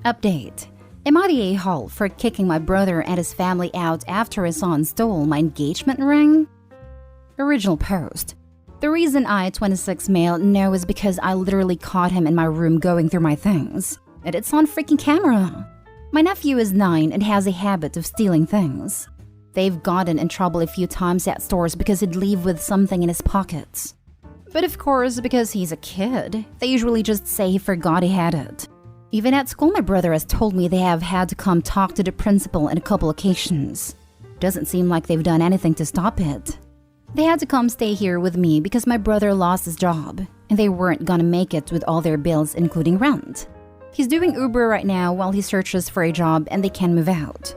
Update. Am I the a-hole for kicking my brother and his family out after his son stole my engagement ring? Original post. The reason I, 26 male, know is because I literally caught him in my room going through my things. And it's on freaking camera. My nephew is 9 and has a habit of stealing things. They've gotten in trouble a few times at stores because he'd leave with something in his pockets. But of course, because he's a kid, they usually just say he forgot he had it. Even at school, my brother has told me they have had to come talk to the principal on a couple occasions. Doesn't seem like they've done anything to stop it. They had to come stay here with me because my brother lost his job, and they weren't gonna make it with all their bills, including rent. He's doing Uber right now while he searches for a job and they can move out.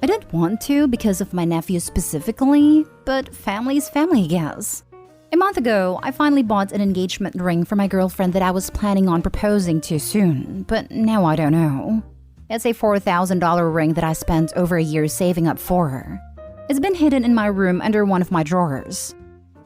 I didn't want to because of my nephew specifically, but family is family, I guess. A month ago, I finally bought an engagement ring for my girlfriend that I was planning on proposing to soon, but now I don't know. It's a $4,000 ring that I spent over a year saving up for. It's been hidden in my room under one of my drawers.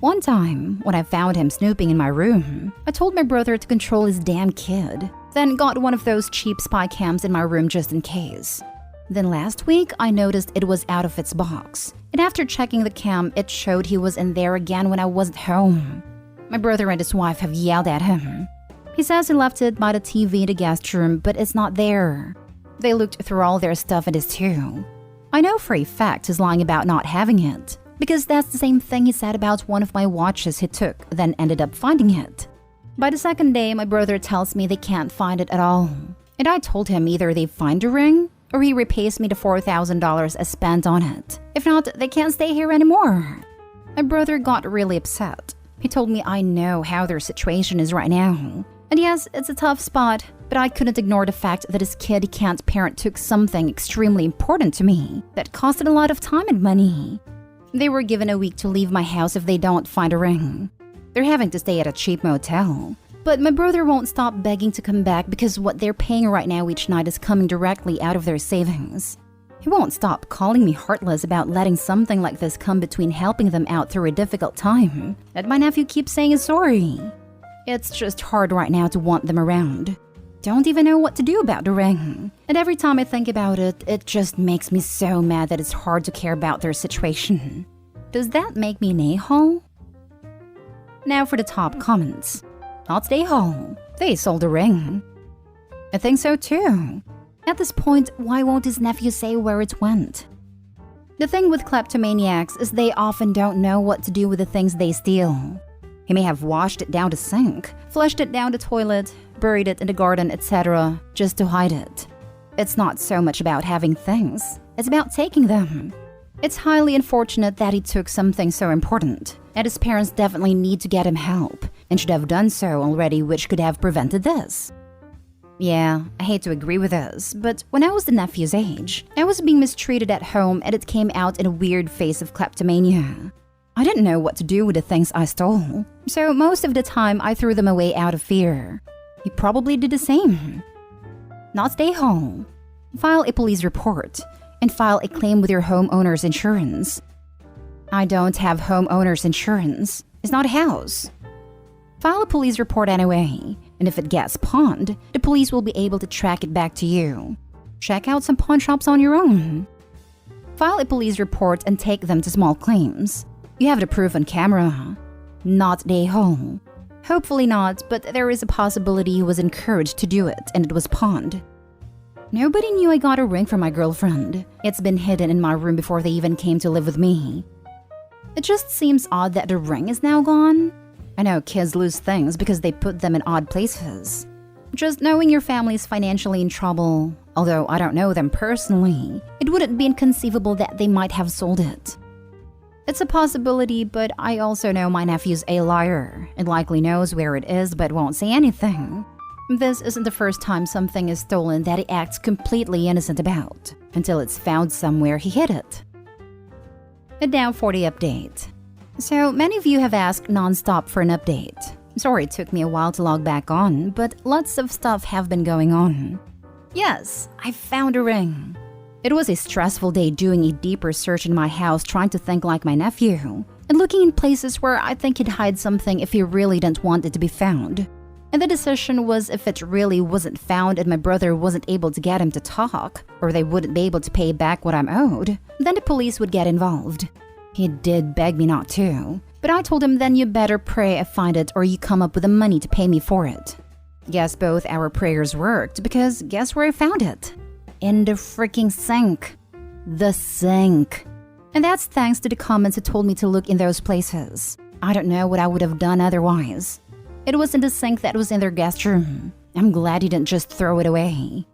One time, when I found him snooping in my room, I told my brother to control his damn kid, then got one of those cheap spy cams in my room just in case. Then last week, I noticed it was out of its box, and after checking the cam, it showed he was in there again when I wasn't home. My brother and his wife have yelled at him. He says he left it by the TV in the guest room, but it's not there. They looked through all their stuff and it is too. I know for a fact he's lying about not having it, because that's the same thing he said about one of my watches he took, then ended up finding it. By the second day, my brother tells me they can't find it at all. And I told him either they find the ring, or he repays me the $4,000 I spent on it. If not, they can't stay here anymore. My brother got really upset. He told me I know how their situation is right now. And yes, it's a tough spot, but I couldn't ignore the fact that his kid he can't parent took something extremely important to me that costed a lot of time and money. They were given a week to leave my house if they don't find a ring. They're having to stay at a cheap motel. But my brother won't stop begging to come back because what they're paying right now each night is coming directly out of their savings. He won't stop calling me heartless about letting something like this come between helping them out through a difficult time. And my nephew keeps saying he's sorry. It's just hard right now to want them around. Don't even know what to do about the ring. And every time I think about it, it just makes me so mad that it's hard to care about their situation. Does that make me an a-hole? Now for the top comments. Not the a-hole. They sold the ring. I think so too. At this point, why won't his nephew say where it went? The thing with kleptomaniacs is they often don't know what to do with the things they steal. He may have washed it down the sink, flushed it down the toilet, buried it in the garden, etc., just to hide it. It's not so much about having things, it's about taking them. It's highly unfortunate that he took something so important, and his parents definitely need to get him help, and should have done so already, which could have prevented this. Yeah, I hate to agree with this, but when I was the nephew's age, I was being mistreated at home and it came out in a weird phase of kleptomania. I didn't know what to do with the things I stole, so most of the time I threw them away out of fear. He probably did the same. Not stay home. File a police report and file a claim with your homeowner's insurance. I don't have homeowner's insurance. It's not a house. File a police report anyway, and if it gets pawned, the police will be able to track it back to you. Check out some pawn shops on your own. File a police report and take them to small claims. You have the proof on camera. Not the a-hole. Hopefully not, but there is a possibility he was encouraged to do it and it was pawned. Nobody knew I got a ring from my girlfriend. It's been hidden in my room before they even came to live with me. It just seems odd that the ring is now gone. I know kids lose things because they put them in odd places. Just knowing your family is financially in trouble, although I don't know them personally, it wouldn't be inconceivable that they might have sold it. It's a possibility, but I also know my nephew's a liar and likely knows where it is but won't say anything. This isn't the first time something is stolen that he acts completely innocent about, until it's found somewhere he hid it. A Down 40 update. So many of you have asked non-stop for an update. Sorry it took me a while to log back on, but lots of stuff have been going on. Yes, I found a ring. It was a stressful day doing a deeper search in my house trying to think like my nephew, and looking in places where I think he'd hide something if he really didn't want it to be found. And the decision was if it really wasn't found and my brother wasn't able to get him to talk, or they wouldn't be able to pay back what I'm owed, then the police would get involved. He did beg me not to, but I told him then you better pray I find it or you come up with the money to pay me for it. Guess both our prayers worked because guess where I found it? In the freaking sink. The sink. And that's thanks to the comments who told me to look in those places. I don't know what I would have done otherwise. It was in the sink that was in their guest room. I'm glad you didn't just throw it away.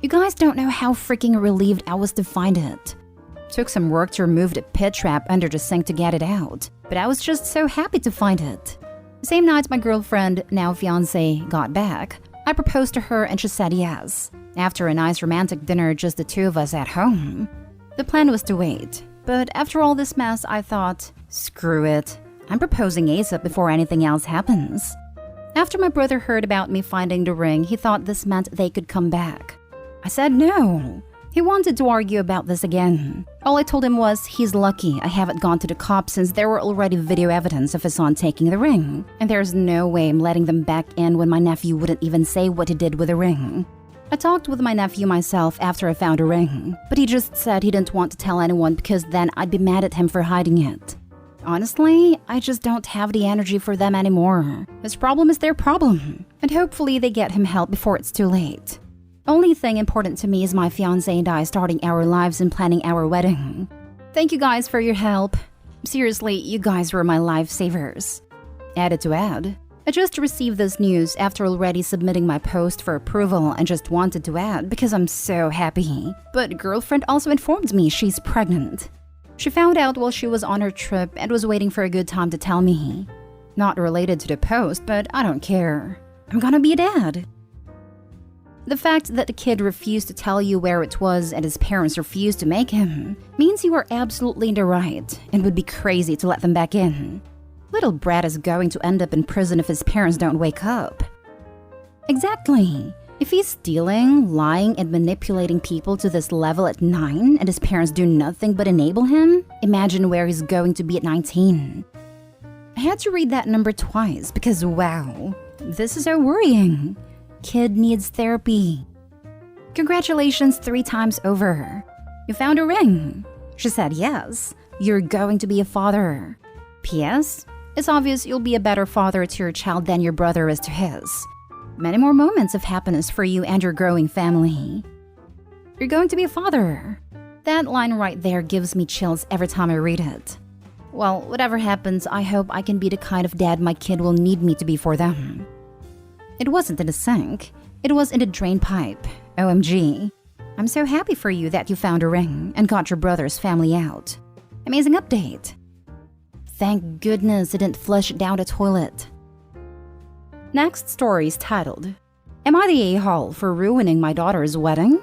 You guys don't know how freaking relieved I was to find it. Took some work to remove the pit trap under the sink to get it out, but I was just so happy to find it. The same night my girlfriend, now fiancé, got back, I proposed to her and she said yes. After a nice romantic dinner, just the two of us at home. The plan was to wait, but after all this mess, I thought, screw it. I'm proposing ASAP before anything else happens. After my brother heard about me finding the ring, he thought this meant they could come back. I said no. He wanted to argue about this again. All I told him was he's lucky I haven't gone to the cops since there were already video evidence of his son taking the ring. And there's no way I'm letting them back in when my nephew wouldn't even say what he did with the ring. I talked with my nephew myself after I found a ring, but he just said he didn't want to tell anyone because then I'd be mad at him for hiding it. Honestly, I just don't have the energy for them anymore. His problem is their problem, and hopefully they get him help before it's too late. Only thing important to me is my fiancé and I starting our lives and planning our wedding. Thank you guys for your help. Seriously, you guys were my lifesavers. Added to add, I just received this news after already submitting my post for approval and just wanted to add because I'm so happy. But girlfriend also informed me she's pregnant. She found out while she was on her trip and was waiting for a good time to tell me. Not related to the post, but I don't care. I'm gonna be a dad. The fact that the kid refused to tell you where it was and his parents refused to make him means you are absolutely in the right and would be crazy to let them back in. Little Brad is going to end up in prison if his parents don't wake up. Exactly. If he's stealing, lying, and manipulating people to this level at 9 and his parents do nothing but enable him, imagine where he's going to be at 19. I had to read that number twice because wow, this is so worrying. Kid needs therapy. Congratulations 3 times over. You found a ring. She said yes, you're going to be a father. P.S. It's obvious you'll be a better father to your child than your brother is to his. Many more moments of happiness for you and your growing family. You're going to be a father. That line right there gives me chills every time I read it. Well, whatever happens, I hope I can be the kind of dad my kid will need me to be for them. It wasn't in the sink. It was in the drain pipe. OMG. I'm so happy for you that you found a ring and got your brother's family out. Amazing update. Thank goodness it didn't flush it down the toilet. Next story is titled, Am I the a-hole for ruining my daughter's wedding?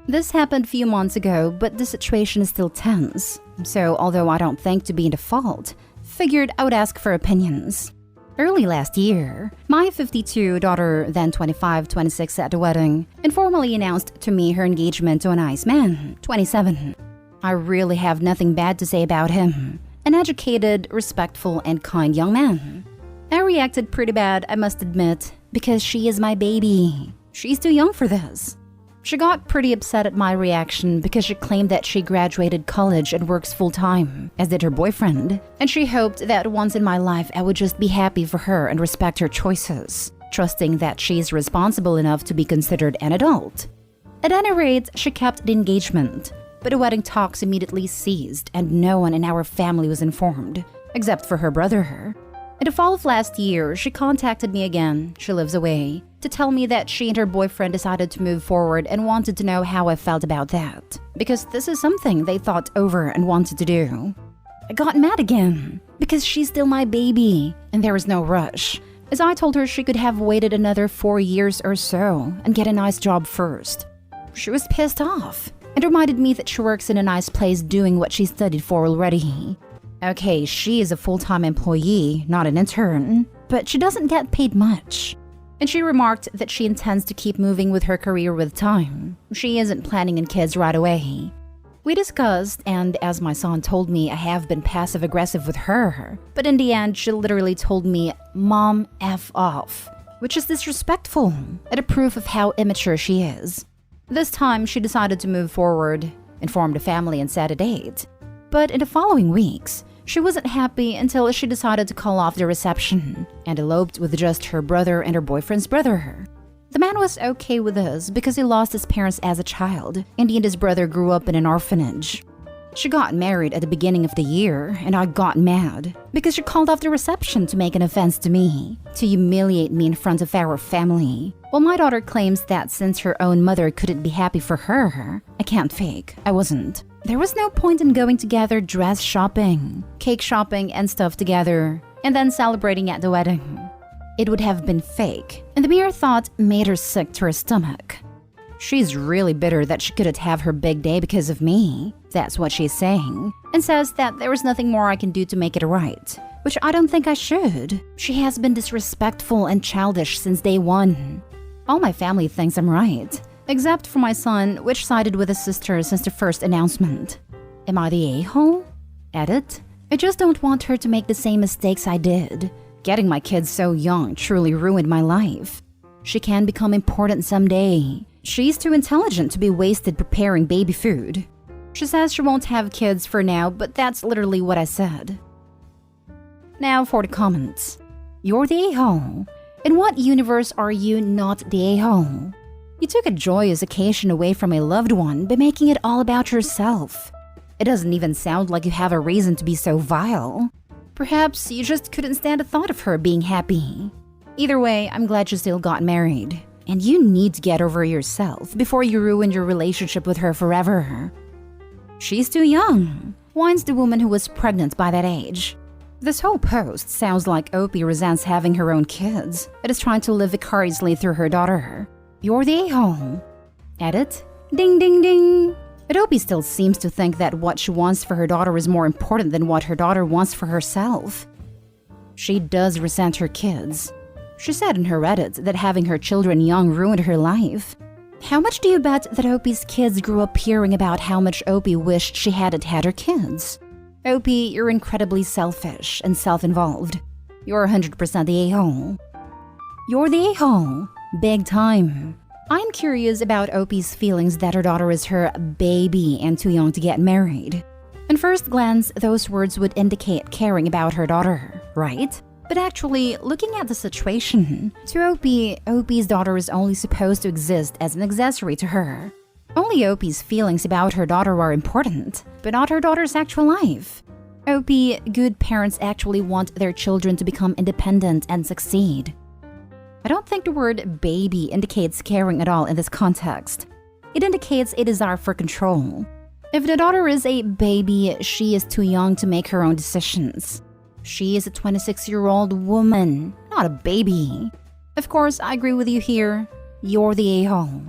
This happened a few months ago, but the situation is still tense. So although I don't think to be in the fault, figured I would ask for opinions. Early last year, my 52 daughter, then 25-26 at the wedding, informally announced to me her engagement to a nice man, 27. I really have nothing bad to say about him. An educated, respectful, and kind young man. I reacted pretty bad, I must admit, because she is my baby. She's too young for this. She got pretty upset at my reaction because she claimed that she graduated college and works full-time, as did her boyfriend, and she hoped that once in my life I would just be happy for her and respect her choices, trusting that she's responsible enough to be considered an adult. At any rate, she kept the engagement, but the wedding talks immediately ceased and no one in our family was informed, except for her brother. In the fall of last year, she contacted me again, she lives away, to tell me that she and her boyfriend decided to move forward and wanted to know how I felt about that, because this is something they thought over and wanted to do. I got mad again, because she's still my baby, and there was no rush, as I told her she could have waited another 4 years or so and get a nice job first. She was pissed off, and reminded me that she works in a nice place doing what she studied for already. Okay, she is a full-time employee, not an intern, but she doesn't get paid much. And she remarked that she intends to keep moving with her career with time. She isn't planning on kids right away. We discussed, and as my son told me, I have been passive-aggressive with her. But in the end, she literally told me, Mom, F off. which is disrespectful and a proof of how immature she is. This time, she decided to move forward, inform the family, and set a date. But in the following weeks, she wasn't happy until she decided to call off the reception and eloped with just her brother and her boyfriend's brother. The man was okay with this because he lost his parents as a child, and he and his brother grew up in an orphanage. She got married at the beginning of the year, and I got mad because she called off the reception to make an offense to me, to humiliate me in front of our family. While my daughter claims that since her own mother couldn't be happy for her, I can't fake, I wasn't. There was no point in going together dress shopping, cake shopping, and stuff together, and then celebrating at the wedding. It would have been fake, and the mere thought made her sick to her stomach. She's really bitter that she couldn't have her big day because of me. That's what she's saying, and says that there is nothing more I can do to make it right, which I don't think I should. She has been disrespectful and childish since day one. All my family thinks I'm right, except for my son, which sided with his sister since the first announcement. Am I the a-hole? Edit. I just don't want her to make the same mistakes I did. Getting my kids so young truly ruined my life. She can become important someday. She's too intelligent to be wasted preparing baby food. She says she won't have kids for now, but that's literally what I said. Now for the comments. You're the a-hole. In what universe are you not the a-hole? You took a joyous occasion away from a loved one by making it all about yourself. It doesn't even sound like you have a reason to be so vile. Perhaps you just couldn't stand the thought of her being happy. Either way, I'm glad you still got married. And you need to get over yourself before you ruin your relationship with her forever. She's too young, whines the woman who was pregnant by that age. This whole post sounds like Opie resents having her own kids and is trying to live vicariously through her daughter. You're the a-hole. Edit. Ding ding ding. But Opie still seems to think that what she wants for her daughter is more important than what her daughter wants for herself. She does resent her kids. She said in her Reddit that having her children young ruined her life. How much do you bet that Opie's kids grew up hearing about how much Opie wished she hadn't had her kids? Opie, you're incredibly selfish and self-involved. You're 100% the a-hole. You're the a-hole. Big time. I'm curious about Opie's feelings that her daughter is her baby and too young to get married. At first glance, those words would indicate caring about her daughter, right? But actually, looking at the situation, to Opie's daughter is only supposed to exist as an accessory to her. Only Opie's feelings about her daughter are important, but not her daughter's actual life. Opie, good parents actually want their children to become independent and succeed. I don't think the word baby indicates caring at all in this context. It indicates a desire for control. If the daughter is a baby, she is too young to make her own decisions. She is a 26-year-old woman, not a baby. Of course, I agree with you here. You're the a-hole.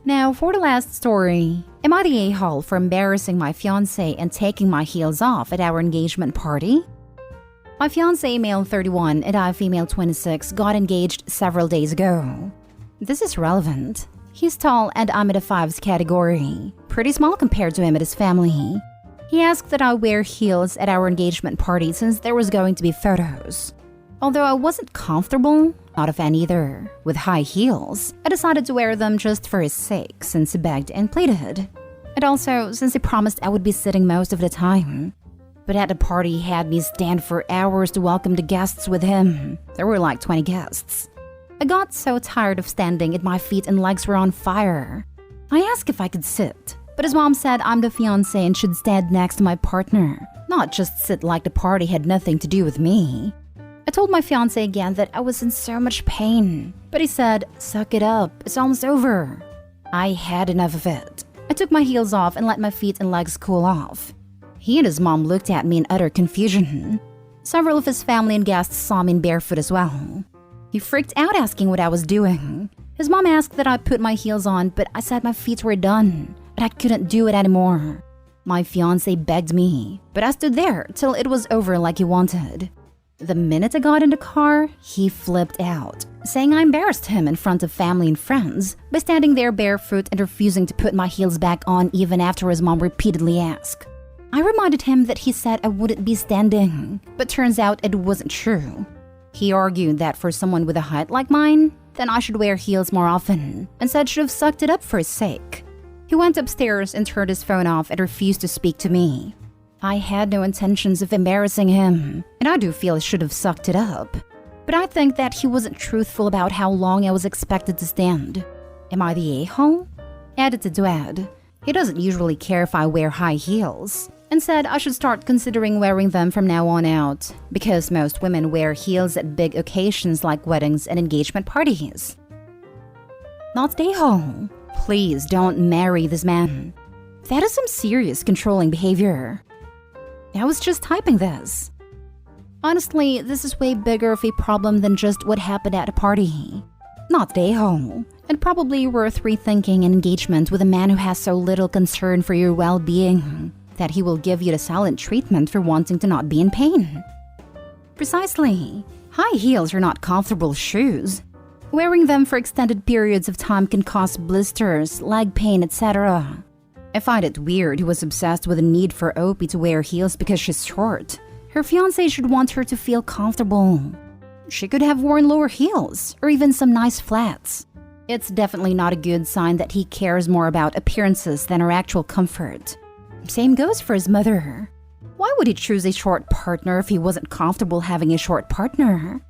Now, for the last story. Am I the a-hole for embarrassing my fiancé and taking my heels off at our engagement party? My fiancé, male 31, and I, female 26, got engaged several days ago. This is relevant. He's tall and I'm in a 5s category. Pretty small compared to him and his family. He asked that I wear heels at our engagement party since there was going to be photos. Although I wasn't comfortable, not a fan either, with high heels, I decided to wear them just for his sake since he begged and pleaded. And also since he promised I would be sitting most of the time. But at the party, he had me stand for hours to welcome the guests with him. There were like 20 guests. I got so tired of standing and my feet and legs were on fire. I asked if I could sit, but his mom said I'm the fiancé and should stand next to my partner, not just sit like the party had nothing to do with me. I told my fiancé again that I was in so much pain, but he said, "Suck it up, it's almost over." I had enough of it. I took my heels off and let my feet and legs cool off. He and his mom looked at me in utter confusion. Several of his family and guests saw me in barefoot as well. He freaked out asking what I was doing. His mom asked that I put my heels on, but I said my feet were done, but I couldn't do it anymore. My fiancé begged me, but I stood there till it was over like he wanted. The minute I got in the car, he flipped out, saying I embarrassed him in front of family and friends by standing there barefoot and refusing to put my heels back on even after his mom repeatedly asked. I reminded him that he said I wouldn't be standing, but turns out it wasn't true. He argued that for someone with a height like mine, then I should wear heels more often, and said should have sucked it up for his sake. He went upstairs and turned his phone off and refused to speak to me. I had no intentions of embarrassing him, and I do feel I should have sucked it up. But I think that he wasn't truthful about how long I was expected to stand. Am I the a-hole? Edited to add, he doesn't usually care if I wear high heels, and said I should start considering wearing them from now on out, because most women wear heels at big occasions like weddings and engagement parties. Not the a-hole. Please don't marry this man. That is some serious controlling behavior. I was just typing this. Honestly, this is way bigger of a problem than just what happened at a party. Not the a-hole, and probably worth rethinking an engagement with a man who has so little concern for your well-being that he will give you the silent treatment for wanting to not be in pain. Precisely. High heels are not comfortable shoes. Wearing them for extended periods of time can cause blisters, leg pain, etc. I find it weird he was obsessed with the need for Opie to wear heels because she's short. Her fiancé should want her to feel comfortable. She could have worn lower heels, or even some nice flats. It's definitely not a good sign that he cares more about appearances than her actual comfort. Same goes for his mother. Why would he choose a short partner if he wasn't comfortable having a short partner?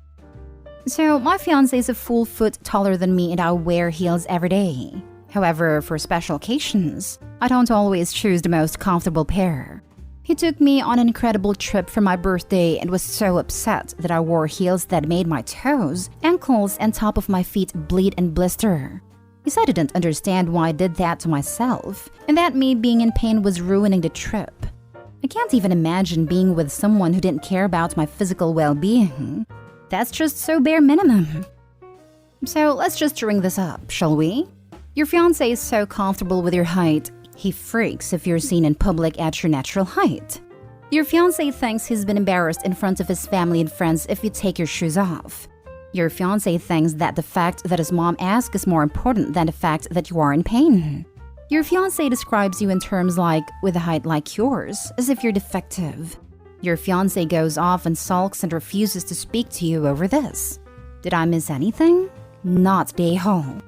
So, my fiancé is a full foot taller than me and I wear heels every day. However, for special occasions, I don't always choose the most comfortable pair. He took me on an incredible trip for my birthday and was so upset that I wore heels that made my toes, ankles, and top of my feet bleed and blister. He said he didn't understand why I did that to myself, and that me being in pain was ruining the trip. I can't even imagine being with someone who didn't care about my physical well-being. That's just so bare minimum. So let's just ring this up, shall we? Your fiancé is so comfortable with your height, he freaks if you're seen in public at your natural height. Your fiancé thinks he's been embarrassed in front of his family and friends if you take your shoes off. Your fiancé thinks that the fact that his mom asks is more important than the fact that you are in pain. Your fiancé describes you in terms like, with a height like yours, as if you're defective. Your fiancé goes off and sulks and refuses to speak to you over this. Did I miss anything? Not the a-hole.